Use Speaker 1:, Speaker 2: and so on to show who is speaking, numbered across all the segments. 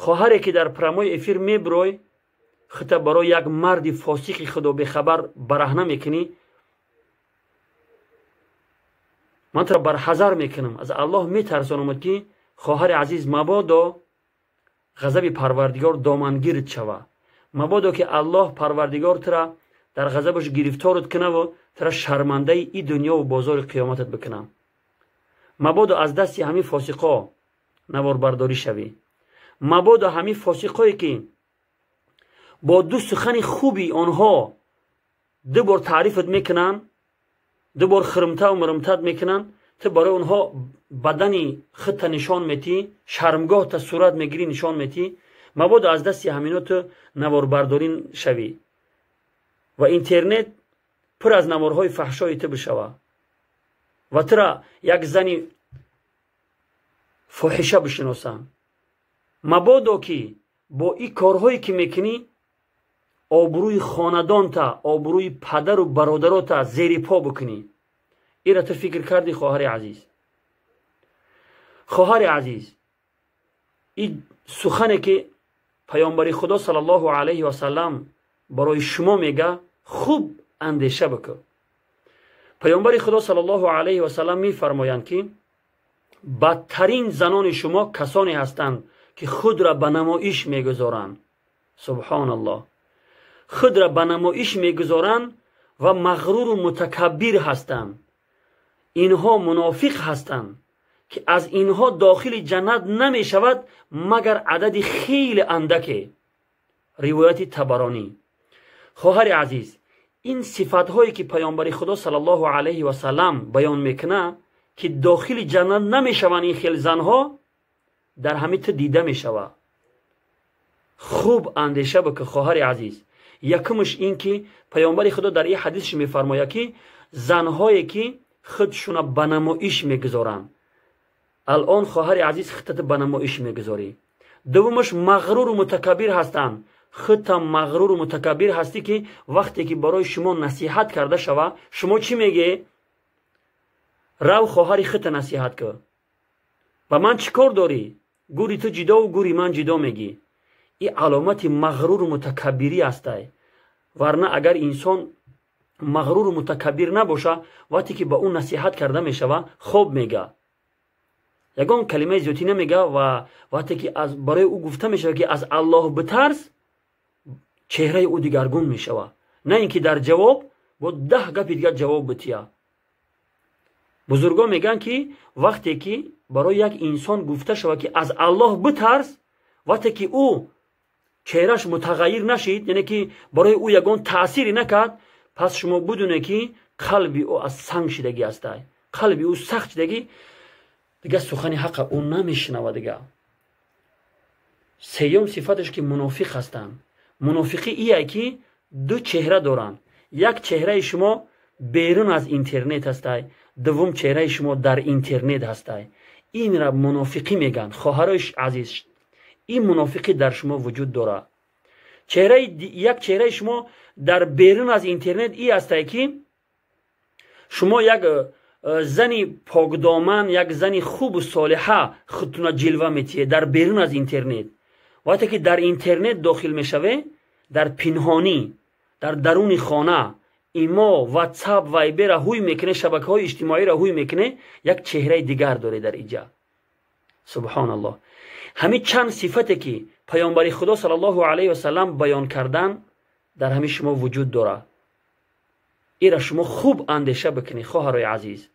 Speaker 1: خواهری که در پراموی افیر میبروی خطا برای یک مرد فاسق خدا به خبر برهنه میکنی، من ترا برحذر میکنم، از الله میترسانم که خواهر عزیز مبادا غضب پروردگار دامنگیرت شوه، مبادا که الله پروردگار ترا در غضبش گرفتارت کنه و ترا شرمنده ای دنیا و بازار قیامتت بکنه. مبادا از دستی همین فاسقا نوار برداری شوی. مبادا همین فاسقایی که با دو سخن خوبی آنها دو بار تعریفت میکنن، دو بار خرمته و مرمتت میکنن، تو برای اونها بدنی خط نشان میتی، شرمگاه تا صورت میگیری نشان میتی. مبادا از دستی همینو تو نوار برداری شوی و اینترنت پر از نوارهای فحشای تو بشوه و ترا یک زنی فاحشه بشناسن. مبادا که با این کارهایی که میکنی آبروی خاندان تا، آبروی پدر و برادرات تا زیر پا بکنی. این را تو فکر کردی خواهر عزیز؟ خواهر عزیز، این سخنی که پیامبر خدا صلی الله علیه و سلم برای شما میگه خوب اندیشه بکن. پیامبر خدا صلی الله علیه و سلم میفرمایند که بدترین زنان شما کسانی هستند که خود را به نمایش میگذارند. سبحان الله. خود را به نمایش میگذارند و مغرور و متکبر هستند. اینها منافق هستند که از اینها داخل جنت نمی شود مگر عدد خیلی اندک. روایت طبرانی. خواهر عزیز، این صفت هایی که پیامبر خدا صلی الله علیه و سلم بیان میکنه که داخل جنت نمی شوند این خیل زنها، در همین تو دیده می شود. خوب اندیشه بکن خواهر عزیز. یکمش این که پیامبر خدا در این حدیثش میفرماید که زنهایی که خودشون به نمایش میگذارن، الان خواهر عزیز خودت به نمایش میگذاری. دومش مغرور و متکبر هستند. خودت مغرور و متکبر هستی که وقتی که برای شما نصیحت کرده شوه شما چی میگی؟ رو خواهر خودت نصیحت کن. و من چیکار داری؟ گوری تو جدا و گوری من جدا میگی. این علامت مغرور و متکبری است. ورنه اگر انسان مغرور و متکبر نباشه وقتی که با اون نصیحت کرده میشوه خوب میگه، یگان کلمه زیادی نمیگه و وقتی که از برای او گفته میشه که از الله بترس چهره او دیگرگون میشوه، نه اینکه در جواب با 10 گپ دیگه جواب بتیه. بزرگان میگن که وقتی که برای یک انسان گفته شوه که از الله بترس، وقتی که او چهرهش متغیر نشید، یعنی که برای او یگان تأثیری نکرد، پس شما بدونه که قلبی او از سنگ شدگی است. قلبی او سخت شدگی دیگه سخن حق او نمیشنوه دیگه. سیوم صفتش که منافق هستن. منافقی ایه که دو چهره دارن. یک چهره شما بیرون از اینترنت هسته، دوم چهره شما در اینترنت هسته. این را منافقی میگن. خواهرش عزیز، این منافقی در شما وجود داره. یک چهره شما در بیرون از اینترنت ای هسته که شما یک زنی پاکدامن، یک زنی خوب و صالحه خودتون جلوه میتیه در بیرون از اینترنت. وقتی که در اینترنت داخل میشوه، در پنهانی، در درون خانه، ایما واتساپ وایبر را هوی میکنه، شبکه های اجتماعی را هوی میکنه، یک چهره دیگر داره در اینجا. سبحان الله. همین چند صفتی که پیامبر خدا صلی الله علیه و سلم بیان کردن در همین شما وجود داره. این را شما خوب اندیشه بکنید خواهرای عزیز.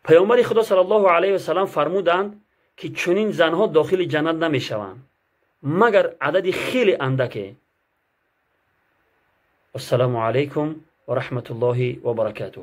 Speaker 1: پیامبر خدا صلی الله علیه و سلم فرمودند که چنین زنها داخل جنت نمیشوند مگر عدد خیلی اندکه. السلام علیکم و رحمت الله و برکاته.